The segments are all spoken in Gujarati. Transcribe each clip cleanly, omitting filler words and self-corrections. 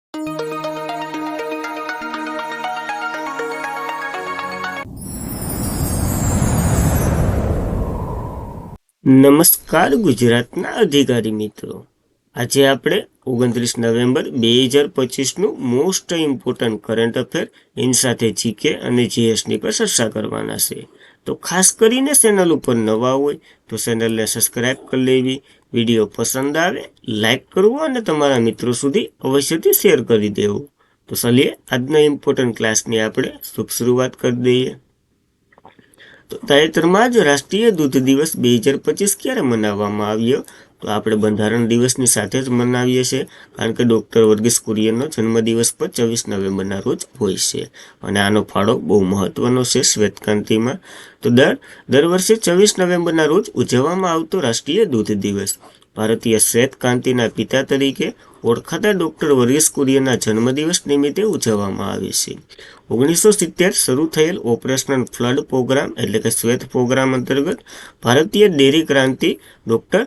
નમસ્કાર ગુજરાતના અધિકારી મિત્રો, આજે આપણે 29 નવેમ્બર 2025નું મોસ્ટ ઇમ્પોર્ટન્ટ કરંટ અફેર એની સાથે જીકે અને જીએસની પર ચર્ચા કરવાના છે. તો ખાસ કરીને ચેનલ ઉપર નવા હોય તો ચેનલને સબસ્ક્રાઈબ કરી લેવી, વિડીયો પસંદ આવે લાઈક કરવો અને તમારા મિત્રો સુધી અવશ્યથી શેર કરી દેવું. તો ચલીએ આજના ઇમ્પોર્ટન્ટ ક્લાસની આપણે શુભ શરૂઆત કરી દઈએ. તો તાજેતરમાં જ રાષ્ટ્રીય દૂધ દિવસ 2025 ક્યારે મનાવવામાં આવ્યો? તો આપણે બંધારણ દિવસની સાથે જ મનાવીએ છીએ, કારણ કે ડૉક્ટર વર્ગીસ કુરિયનનો જન્મદિવસ પર 24 નવેમ્બરના રોજ હોય છે અને આનો ફાળો બહુ મહત્વનો છે શ્વેતક્રાંતિમાં. તો દર વર્ષે 24 નવેમ્બરના રોજ ઉજવવામાં આવતો રાષ્ટ્રીય દૂધ દિવસ ભારતીય શ્વેત ક્રાંતિના પિતા તરીકે ઓળખાતા ડૉક્ટર વર્ગીસ કુરિયનના જન્મદિવસ નિમિત્તે ઉજવવામાં આવે છે. 1970 શરૂ થયેલ ઓપરેશનલ ફ્લડ પ્રોગ્રામ એટલે કે શ્વેત પ્રોગ્રામ અંતર્ગત ભારતીય ડેરી ક્રાંતિ ડૉક્ટર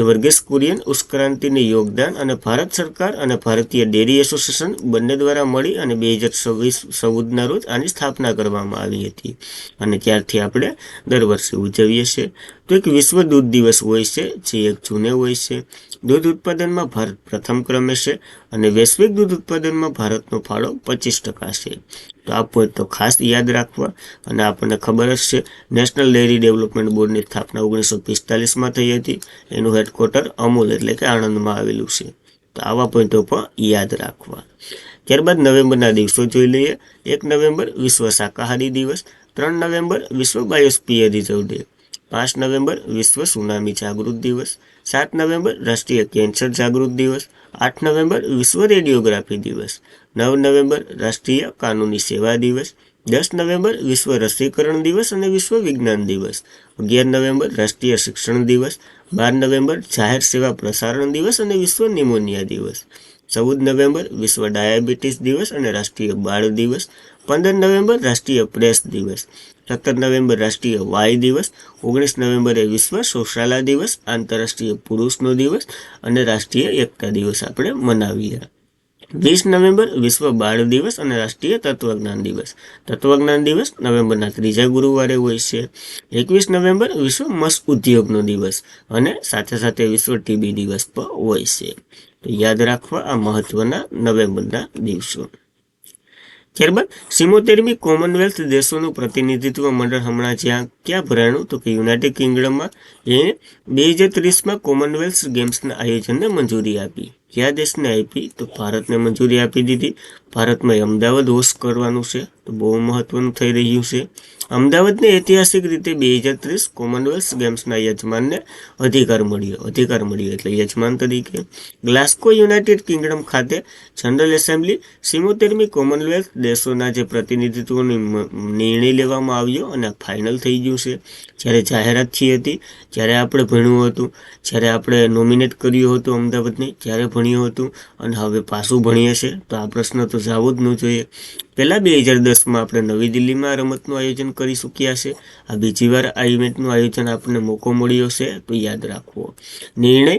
વર્ગીસ કુરિયન ઉત્ક્રાંતિને યોગદાન અને ભારત સરકાર અને ભારતીય ડેરી એસોસિએશન બંને દ્વારા મળી અને 2014ના રોજ આની સ્થાપના કરવામાં આવી હતી અને ત્યારથી આપણે દર વર્ષે ઉજવીએ છીએ. તો એક વિશ્વ દૂધ દિવસ હોય છે જે 1 જૂને હોય છે. દૂધ ઉત્પાદનમાં ભારત પ્રથમ ક્રમે છે અને વૈશ્વિક દૂધ ઉત્પાદનમાં ભારતનો ફાળો 25% છે. તો આ પોઈન્ટ તો ખાસ યાદ રાખવા. અને આપણને ખબર જ છે નેશનલ ડેરી ડેવલપમેન્ટ બોર્ડની સ્થાપના 1945માં થઈ હતી. એનું હેડક્વાર્ટર અમૂલ એટલે કે આણંદમાં આવેલું છે. તો આવા પોઈન્ટો પણ યાદ રાખવા. ત્યારબાદ નવેમ્બરના દિવસો જોઈ લઈએ. 1 નવેમ્બર વિશ્વ શાકાહારી દિવસ, 3 નવેમ્બર વિશ્વ બાયોસ્ફિયર રિઝર્વ ડે, 5 નવેમ્બર વિશ્વ સુનામી જાગૃત દિવસ, 7 નવેમ્બર રાષ્ટ્રીય કેન્સર જાગૃત દિવસ, 8 નવેમ્બર વિશ્વ રેડિયોગ્રાફી દિવસ, 9 નવેમ્બર રાષ્ટ્રીય કાનૂની સેવા દિવસ, 10 નવેમ્બર વિશ્વ રસીકરણ દિવસ અને વિશ્વ વિજ્ઞાન દિવસ, 11 નવેમ્બર રાષ્ટ્રીય શિક્ષણ દિવસ, 12 નવેમ્બર જાહેર સેવા પ્રસારણ દિવસ અને વિશ્વ નિમોનિયા દિવસ, 14 નવેમ્બર વિશ્વ ડાયાબિટીસ દિવસ અને રાષ્ટ્રીય બાળ દિવસ, 15 નવેમ્બર રાષ્ટ્રીય પ્રેસ દિવસ, 17 નવેમ્બર રાષ્ટ્રીય વાય દિવસ, 19 નવેમ્બરે વિશ્વ શૌચાલય દિવસ, આંતરરાષ્ટ્રીય પુરુષનો દિવસ અને રાષ્ટ્રીય એકતા દિવસ આપણે મનાવીએ. 20 નવેમ્બર વિશ્વ બાળ દિવસ અને રાષ્ટ્રીય તત્વજ્ઞાન દિવસ. તત્વજ્ઞાન દિવસ નવેમ્બરના 3જા ગુરુવારે હોય છે. 21 નવેમ્બર વિશ્વ મત્સ્ય ઉદ્યોગનો દિવસ અને સાથે સાથે વિશ્વ ટીબી દિવસ પણ હોય છે. તો યાદ રાખવા આ મહત્વના નવેમ્બરના દિવસો. ત્યારબાદ 77મી કોમનવેલ્થ દેશોનું પ્રતિનિધિત્વ મંડળ હમણાં ક્યાં ભરાણું? તો કે યુનાઇટેડ કિંગડમમાં. એ 2030માં કોમનવેલ્થ ગેમ્સના આયોજનને મંજૂરી આપી. કયા દેશને આપી? તો ભારતને મંજૂરી આપી દીધી. ભારતમાં અમદાવાદ હોસ્ટ કરવાનું છે, તો બહુ મહત્વનું થઈ રહ્યું છે. અમદાવાદને ઐતિહાસિક રીતે 2030 કોમનવેલ્થ ગેમ્સના યજમાનને અધિકાર મળ્યો એટલે યજમાન તરીકે. ગ્લાસ્કો યુનાઇટેડ કિંગડમ ખાતે જનરલ એસેમ્બલી 77મી કોમનવેલ્થ દેશોના જે પ્રતિનિધિત્વનો નિર્ણય લેવામાં આવ્યો અને ફાઇનલ થઈ ગયું છે. જ્યારે જાહેરાત થઈ હતી ત્યારે આપણે ભણ્યું હતું, જ્યારે આપણે નોમિનેટ કર્યું હતું અમદાવાદને ત્યારે ભણ્યું હતું અને હવે પાછું ભણીએ છીએ. તો આ પ્રશ્ન તો જવું જ ન જોઈએ. પહેલાં 2010માં આપણે નવી દિલ્હીમાં રમતનું આયોજન કરી ચૂક્યા છે. આ બીજી વાર આ ઇવેન્ટનું આયોજન આપણને મોકો મળ્યો છે, તો યાદ રાખવો. નિર્ણય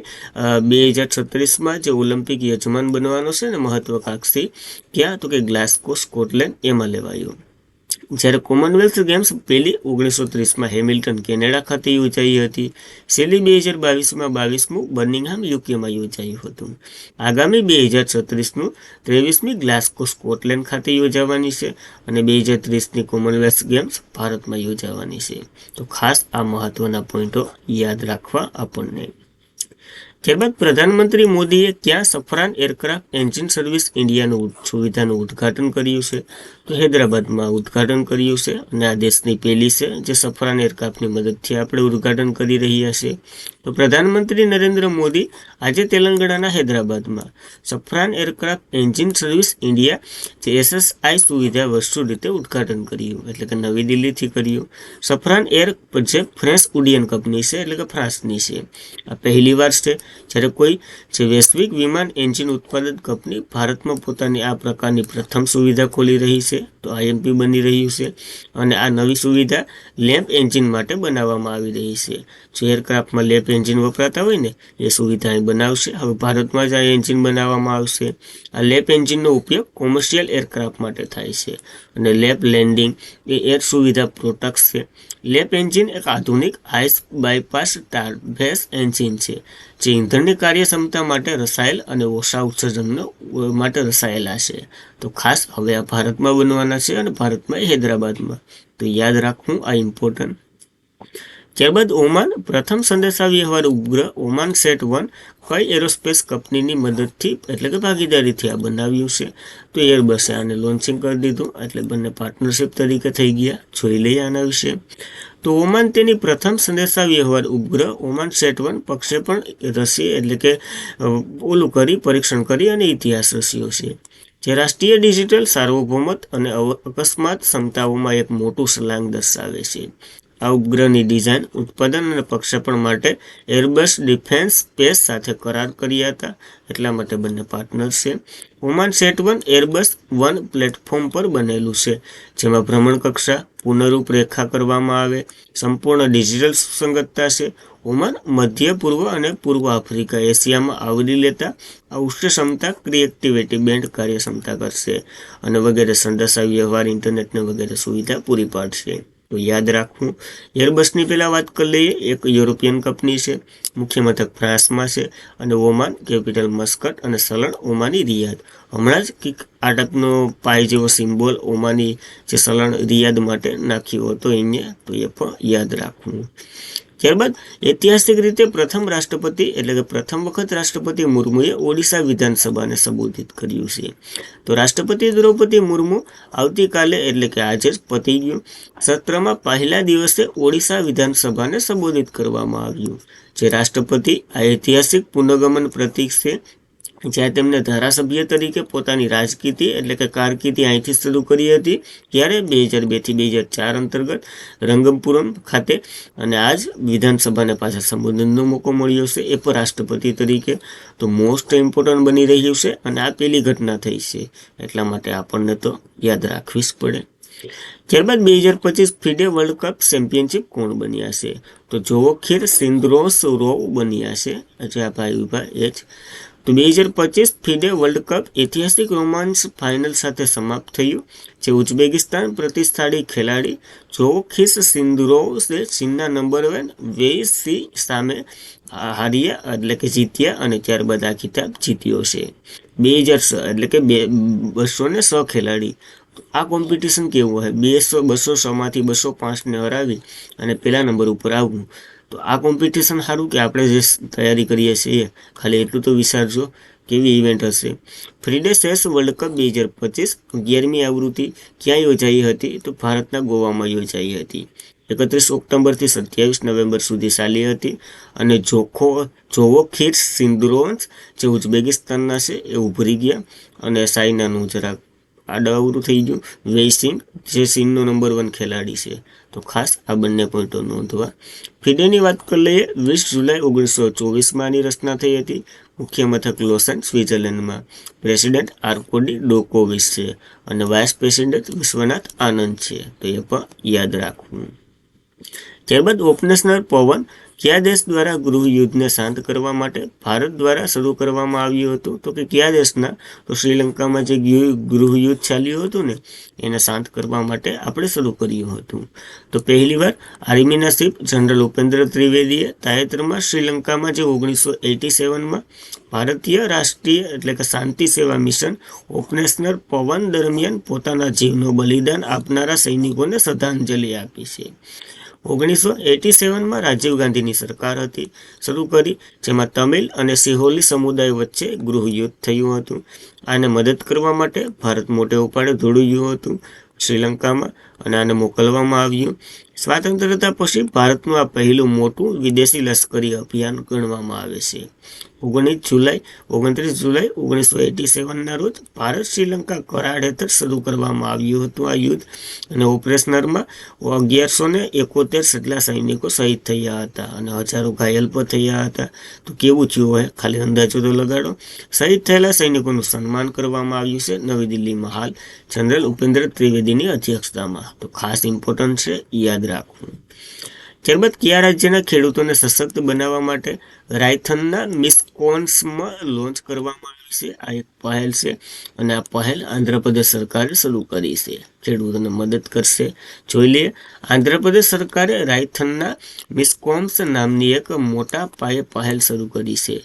2036માં જે ઓલિમ્પિક યજમાન બનવાનો છે ને મહત્વાકાંક્ષી, ક્યાં? તો કે ગ્લાસ્કો સ્કોટલેન્ડ એમાં લેવાયો. જ્યારે કોમનવેલ્થ ગેમ્સ પહેલી 1930માં હેમિલ્ટન કેનેડા ખાતે યોજાઈ હતી. છેલ્લી 2022માં 22મું બર્મિંગહામ યુકેમાં યોજાયું હતું. આગામી 2036નું 23મી ગ્લાસ્કો સ્કોટલેન્ડ ખાતે યોજાવાની છે અને 2030ની કોમનવેલ્થ ગેમ્સ ભારતમાં યોજાવાની છે. તો ખાસ આ મહત્વના પોઈન્ટો યાદ રાખવા આપણને. ત્યારબાદ પ્રધાનમંત્રી મોદીએ ક્યાં સફરાન એરક્રાફ્ટ એન્જિન સર્વિસ ઇન્ડિયાનું સુવિધાનું ઉદ્ઘાટન કર્યું છે? તો હૈદરાબાદમાં ઉદ્ઘાટન કર્યું છે અને આ દેશની પહેલી છે જે સફરાન એરક્રાફ્ટની મદદથી આપણે ઉદ્ઘાટન કરી રહ્યા છીએ. તો પ્રધાનમંત્રી નરેન્દ્ર મોદી આજે તેલંગાણાના હૈદરાબાદમાં Safran aircraft engine service India જે SSI સુવિધા વસ્તુ રીતે ઉદ્ઘાટન કર્યું એટલે કે નવી દિલ્હીથી કર્યું. સફરાન એર જે ફ્રેન્ચ ઉડ્ડયન કંપની છે એટલે કે ફ્રાન્સની છે. આ પહેલી વાર છે જ્યારે કોઈ જે વૈશ્વિક વિમાન એન્જિન ઉત્પાદક કંપની ભારતમાં પોતાની આ પ્રકારની પ્રથમ સુવિધા ખોલી રહી છે. તો IMP બની રહ્યું છે અને આ નવી સુવિધા લેમ્પ એન્જિન માટે બનાવવામાં આવી રહી છે. જો એરક્રાફ્ટમાં લેમ્પ એન્જિન વપરાતા હોય ને એ સુવિધા અહીં બનાવશે. હવે ભારતમાં જ આ એન્જિન બનાવવામાં આવશે. આ લેપ એન્જિનનો ઉપયોગ કોમર્શિયલ એરક્રાફ્ટ માટે થાય છે અને લેપ લેન્ડિંગ એ એર સુવિધા પ્રોડક્ટ્સ છે. લેપ એન્જિન એક આધુનિક આઇસ બાયપાસ ટાર્બેસ એન્જિન છે જે ઇંધણની કાર્યક્ષમતા માટે રસાયેલ અને ઓછા ઉત્સર્જન માટે રસાયેલા છે. તો ખાસ હવે આ ભારતમાં બનવાના છે અને ભારતમાં હૈદરાબાદમાં. તો યાદ રાખવું આ ઇમ્પોર્ટન્ટ. ત્યારબાદ ઓમાન પ્રથમ સંદેશાવ્યવહાર ઉપગ્રહ ઓમાન સેટ-1 કઈ એરોસ્પેસ કંપનીની મદદથી એટલે કે ભાગીદારીથી આ બનાવ્યું છે? તો એરબસે આને લોન્ચિંગ કરી દીધું, એટલે બંને પાર્ટનરશિપ તરીકે થઈ ગયા. જોઈ લઈએ આના વિશે. તો ઓમાન તેની પ્રથમ સંદેશાવ્યવહાર ઉપગ્રહ ઓમાન સેટ-1 પ્રક્ષેપણ રસી એટલે કે પરીક્ષણ કરી અને ઇતિહાસ રચ્યો છે, જે રાષ્ટ્રીય ડિજિટલ સાર્વભૌમત અને અકસ્માત ક્ષમતાઓમાં એક મોટું છલાંગ દર્શાવે છે. આ ઉપગ્રહની ડિઝાઇન, ઉત્પાદન અને પ્રક્ષેપણ માટે એરબસ ડિફેન્સ સ્પેસ સાથે કરાર કર્યા હતા, એટલા માટે બંને પાર્ટનર છે. ઓમાન સેટ-1 એરબસ 1 પ્લેટફોર્મ પર બનેલું છે, જેમાં ભ્રમણકક્ષા, પુનઃરૂપરેખા કરવામાં આવે, સંપૂર્ણ ડિજિટલ સુસંગતતા છે. ઓમાન મધ્ય પૂર્વ અને પૂર્વ આફ્રિકા એશિયામાં આવરી લેતા આ ઉચ્ચ ક્ષમતા ક્રિએટિવિટી બેન્ડ કાર્યક્ષમતા કરશે અને વગેરે સંદેશાવ્યવહાર, ઇન્ટરનેટને વગેરે સુવિધા પૂરી પાડશે. તો યાદ રાખવું. એરબસની પહેલાં વાત કરી લઈએ. એક યુરોપિયન કંપની છે, મુખ્ય મથક ફ્રાન્સમાં છે અને ઓમાન કેપિટલ મસ્કટ અને સલણ ઓમાની રિયાદ. હમણાં જ આ ટાઈપનો પાય જેવો સિમ્બોલ ઓમાની જે સલણ રિયાદ માટે નાખ્યો હતો અહીંયા, તો એ પણ યાદ રાખવું. ત્યારબાદ ઐતિહાસિક રીતે પ્રથમ રાષ્ટ્રપતિ એટલે કે પ્રથમ વખત રાષ્ટ્રપતિ મુર્મુએ ઓડિશા વિધાનસભાને સંબોધિત કર્યું છે. તો રાષ્ટ્રપતિ દ્રૌપદી મુર્મુ આવતીકાલે એટલે કે આજે જ પતી ગયું સત્રમાં પહેલા દિવસે ઓડિશા વિધાનસભાને સંબોધિત કરવામાં આવ્યું. જે રાષ્ટ્રપતિ આ ઐતિહાસિક પુનર્ગમન પ્રતીક છે, જ્યાં તેમને ધારાસભ્ય તરીકે પોતાની રાજકીય એટલે કે કારકિર્દી અહીંથી શરૂ કરી હતી, ત્યારે 2002 થી 2004 અંતર્ગત રંગમપુરમ ખાતે, અને આજ વિધાનસભાને પાછા સંબોધનનો મોકો મળ્યો છે એ પણ રાષ્ટ્રપતિ તરીકે. તો મોસ્ટ ઇમ્પોર્ટન્ટ બની રહ્યું છે અને આ પહેલી ઘટના થઈ છે, એટલા માટે આપણને તો યાદ રાખવી જ પડે. ત્યારબાદ 2025 ફિડે વર્લ્ડ કપ ચેમ્પિયનશિપ કોણ બન્યા છે? તો જોવોખીર સિન્દ્રોસરોવ બન્યા છે. અચ્છા ભાઈ એ જ. તો 2025 ફિડે વર્લ્ડ કપ ઐતિહાસિક રોમાંચ ફાઇનલ સાથે સમાપ્ત થયું, જે ઉઝબેકિસ્તાન પ્રતિષ્ઠિત ખેલાડી જોવોખીર સિન્દ્રોવે ચીનના નંબર 1 વેઈ શી સામે હાર્યા એટલે કે જીત્યા અને ત્યારબાદ આ ખિતાબ જીત્યો છે. 2006 એટલે કે 206 ખેલાડી. આ કોમ્પિટિશન કેવું હોય? 206માંથી 205ને હરાવી અને પહેલા નંબર ઉપર આવવું. તો આ કોમ્પિટિશન સારું કે આપણે જે તૈયારી કરીએ છીએ? ખાલી એટલું તો વિચારજો કેવી ઇવેન્ટ હશે. ફ્રીડે ચેસ વર્લ્ડ કપ 2025 11મી આવૃત્તિ ક્યાં યોજાઈ હતી? તો ભારતના ગોવામાં યોજાઈ હતી. 31 ઓક્ટોબરથી 27 નવેમ્બર સુધી ચાલી હતી અને જોવોખીર સિન્દ્રોવ જે ઉઝબેકિસ્તાનના છે એ ઉભરી ગયા અને સાઇનાનું જરાક આડાઅવરું થઈ ગયું. વેઇસિંગ જે ચીનનો નંબર 1 ખેલાડી છે. તો ખાસ આ બંને પોઈન્ટો નોંધવા. ફિડેની વાત કરી લઈએ. 20 જુલાઈ 1924માં આની રચના થઈ હતી. મુખ્ય મથક લોસન, સ્વિટ્ઝરલેન્ડમાં. પ્રેસિડેન્ટ આર્કોડી ડોકોવિચ છે અને વાઇસ પ્રેસિડેન્ટ વિશ્વનાથ આનંદ છે. તો એ પણ યાદ રાખવું. ત્યારબાદ ઓપરેશનલ પવન કયા દેશ દ્વારા ગૃહયુદ્ધને શાંત કરવા માટે ભારત દ્વારા શરૂ કરવામાં આવ્યું હતું? તો કે કયા દેશના? તો શ્રીલંકામાં જે ગૃહયુદ્ધ ચાલ્યું હતું ને એને શાંત કરવા માટે આપણે શરૂ કર્યું હતું. તો પહેલીવાર આર્મીના ચીફ જનરલ ઉપેન્દ્ર ત્રિવેદીએ તાજેતરમાં શ્રીલંકામાં જે 1987માં ભારતીય રાષ્ટ્રીય એટલે કે શાંતિ સેવા મિશન ઓપરેશનલ પવન દરમિયાન પોતાના જીવનું બલિદાન આપનારા સૈનિકોને શ્રદ્ધાંજલિ આપી છે. 1987માં રાજીવ ગાંધીની સરકાર હતી શરૂ કરી, જેમાં તમિલ અને સિહોલી સમુદાય વચ્ચે ગૃહયુદ્ધ થયું હતું. આને મદદ કરવા માટે ભારત મોટે ઉપાડે દોડ્યું હતું શ્રીલંકામાં અને આને મોકલવામાં આવ્યું. સ્વાતંત્રતા પછી ભારતનું આ પહેલું મોટું વિદેશી લશ્કરી અભિયાન ગણવામાં આવે છે. 29 જુલાઈ 1987ના રોજ ભારત શ્રીલંકા કરાર હેઠળ શરૂ કરવામાં આવ્યું હતું આ યુદ્ધ, અને ઓપરેશનમાં 1171 જેટલા સૈનિકો શહીદ થયા હતા અને હજારો ઘાયલ પણ થયા હતા. તો કેવું થયું હોય ખાલી અંદાજો તો લગાડો. શહીદ થયેલા સૈનિકોનું સન્માન કરવામાં આવ્યું છે નવી દિલ્હીમાં હાલ જનરલ ઉપેન્દ્ર ત્રિવેદીની અધ્યક્ષતામાં. તો ખાસ ઇમ્પોર્ટન્ટ છે, યાદ રાખવું. ત્યારબાદ કયા રાજ્યના ખેડૂતોને સશક્ત બનાવવા માટે રાયથનના મિસકોન્સમાં લોન્ચ કરવામાં આવી છે? આ એક પહેલ છે અને આ પહેલ આંધ્રપ્રદેશ સરકારે શરૂ કરી છે, ખેડૂતોને મદદ કરશે. જોઈ લઈએ, આંધ્રપ્રદેશ સરકારે રાયથનના મિસકોન્સ નામની એક મોટા પાયે પહેલ શરૂ કરી છે,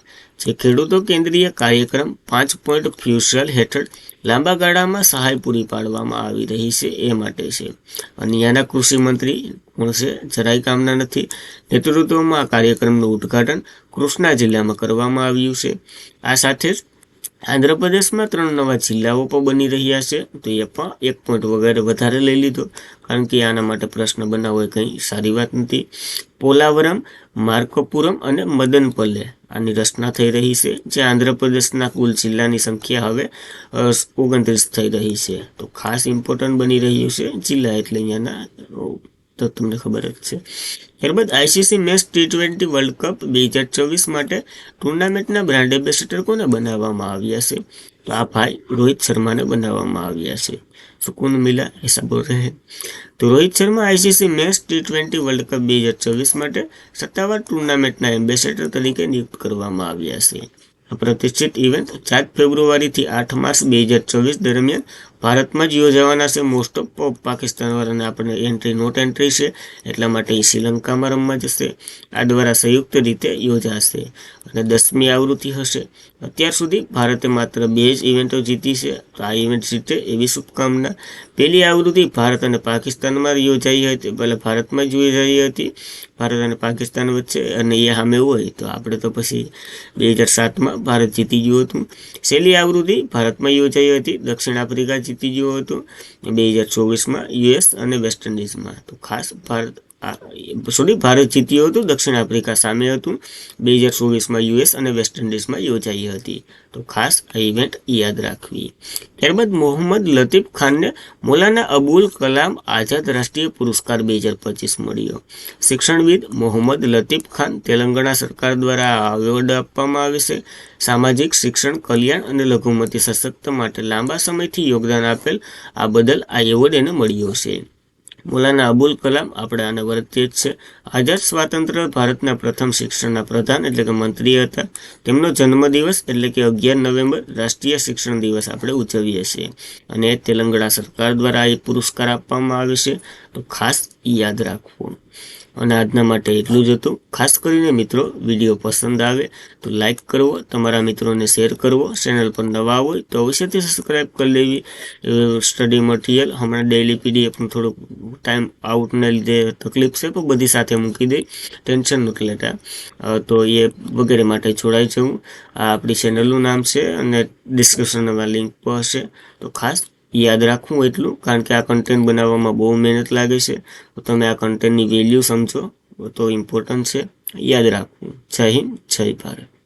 જે ખેડૂતો કેન્દ્રીય કાર્યક્રમ 5 પોઈન્ટ ફ્યુચર હેઠળ લાંબા ગાળામાં સહાય પૂરી પાડવામાં આવી રહી છે એ માટે છે. અને ત્યાંના કૃષિ મંત્રી કોણ છે? જરાય કામના નથી. નેતૃત્વમાં આ કાર્યક્રમનું ઉદ્ઘાટન કૃષ્ણા જિલ્લામાં કરવામાં આવ્યું છે. આ સાથે જ આંધ્રપ્રદેશમાં 3 નવા જિલ્લાઓ પણ બની રહ્યા છે, તો એ પણ 1 પોઈન્ટ વગેરે વધારે લઈ લીધો, કારણ કે આના માટે પ્રશ્ન બનાવવો એ કંઈ સારી વાત નથી. પોલાવરમ, માર્કપુરમ અને મદનપલ્લે આની રચના થઈ રહી છે, જે આંધ્રપ્રદેશના કુલ જિલ્લાની સંખ્યા હવે 29 થઈ રહી છે. તો ખાસ ઇમ્પોર્ટન્ટ બની રહ્યું છે જિલ્લા, એટલે અહીંયાના તો તમને ખબર જ છે. ત્યારબાદ ICC match T20 world cup 2024 માટે ટુર્નામેન્ટના બ્રાન્ડ એમ્બેસેડર કોને બનાવવામાં આવ્યા છે? તો આ ભાઈ રોહિત શર્માને બનાવવામાં આવ્યા છે. સુકૂન મિલા એસા બોલ રહે. તો Rohit Sharma ICC match T20 world cup 2024 માટે સત્તાવાર ટુર્નામેન્ટના એમ્બેસેડર તરીકે નિયુક્ત કરવામાં આવ્યા છે. આ પ્રતિષ્ઠિત ઇવેન્ટ 4 ફેબ્રુઆરીથી 8 માર્ચ 2024 દરમિયાન ભારતમાં જ યોજાવાના છે. મોસ્ટ ઓફ પાકિસ્તાનવાળાને આપણે નોટ એન્ટ્રી છે, એટલા માટે એ શ્રીલંકામાં રમવા જશે. આ દ્વારા સંયુક્ત રીતે યોજાશે અને 10મી આવૃત્તિ હશે. અત્યાર સુધી ભારતે માત્ર 2 જ ઇવેન્ટો જીતી છે, તો આ ઇવેન્ટ જીતે એવી શુભકામના. પહેલી આવૃત્તિ ભારત અને પાકિસ્તાનમાં યોજાઈ હતી, પહેલાં ભારતમાં જ યોજાઈ હતી, ભારત અને પાકિસ્તાન વચ્ચે, અને એ સામે હોય તો આપણે તો પછી 2007માં ભારત જીતી ગયું હતું. છેલ્લી આવૃત્તિ ભારતમાં યોજાઈ હતી, દક્ષિણ આફ્રિકા જીતી ગયું હતું. 2024માં યુએસ અને વેસ્ટ ઇન્ડિઝમાં. તો ખાસ ભારત જીત્યું હતું, દક્ષિણ આફ્રિકા સામે હતું. 2024માં યુએસ અને વેસ્ટ ઇન્ડિઝમાં યોજાઈ હતી. તો ખાસ આ ઇવેન્ટ યાદ રાખવી. ત્યારબાદ મોહમ્મદ લતીફ ખાનને મૌલાના અબુલ કલામ આઝાદ રાષ્ટ્રીય પુરસ્કાર 2025 મળ્યો. શિક્ષણવિદ મોહમ્મદ લતીફ ખાન તેલંગાણા સરકાર દ્વારા આ એવોર્ડ આપવામાં આવે છે. સામાજિક, શિક્ષણ, કલ્યાણ અને લઘુમતી સશક્ત માટે લાંબા સમયથી યોગદાન આપેલ આ બદલ આ એવોર્ડ એને મળ્યો છે. મૌલાના અબુલ કલામ આપણે આને વર્તીએ જ છે. આઝાદ સ્વાતંત્ર્ય ભારતના પ્રથમ શિક્ષણના પ્રધાન એટલે કે મંત્રી હતા. તેમનો જન્મદિવસ એટલે કે 11 નવેમ્બર રાષ્ટ્રીય શિક્ષણ દિવસ આપણે ઉજવીએ છીએ, અને તેલંગાણા સરકાર દ્વારા આ પુરસ્કાર આપવામાં આવે છે. તો ખાસ યાદ રાખવું. અને આજના માટે એટલું જ હતું. ખાસ કરીને મિત્રો, વિડીયો પસંદ આવે તો લાઈક કરવો, તમારા મિત્રોને શેર કરવો, ચેનલ પર નવા હોય તો અવશ્યથી સબસ્ક્રાઈબ કરી લેવી. સ્ટડી મટીરિયલ હમણાં ડેઈલી પીડીએફનું થોડુંક ટાઈમ આઉટને લીધે તકલીફ છે, પણ બધી સાથે મૂકી દઈ, ટેન્શન નથી લેતા. તો એ વગેરે માટે જોડાઈ જવું. આ આપણી ચેનલનું નામ છે અને ડિસ્ક્રિપ્શનમાં લિંક પર હશે. તો ખાસ યાદ રાખવું એટલું, કારણ કે આ કન્ટેન્ટ બનાવવામાં બહુ મહેનત લાગે છે. તો તમે આ કન્ટેન્ટની વેલ્યુ સમજો તો ઇમ્પોર્ટન્ટ છે. યાદ રાખવું. જય હિન્દ, જય ભારત.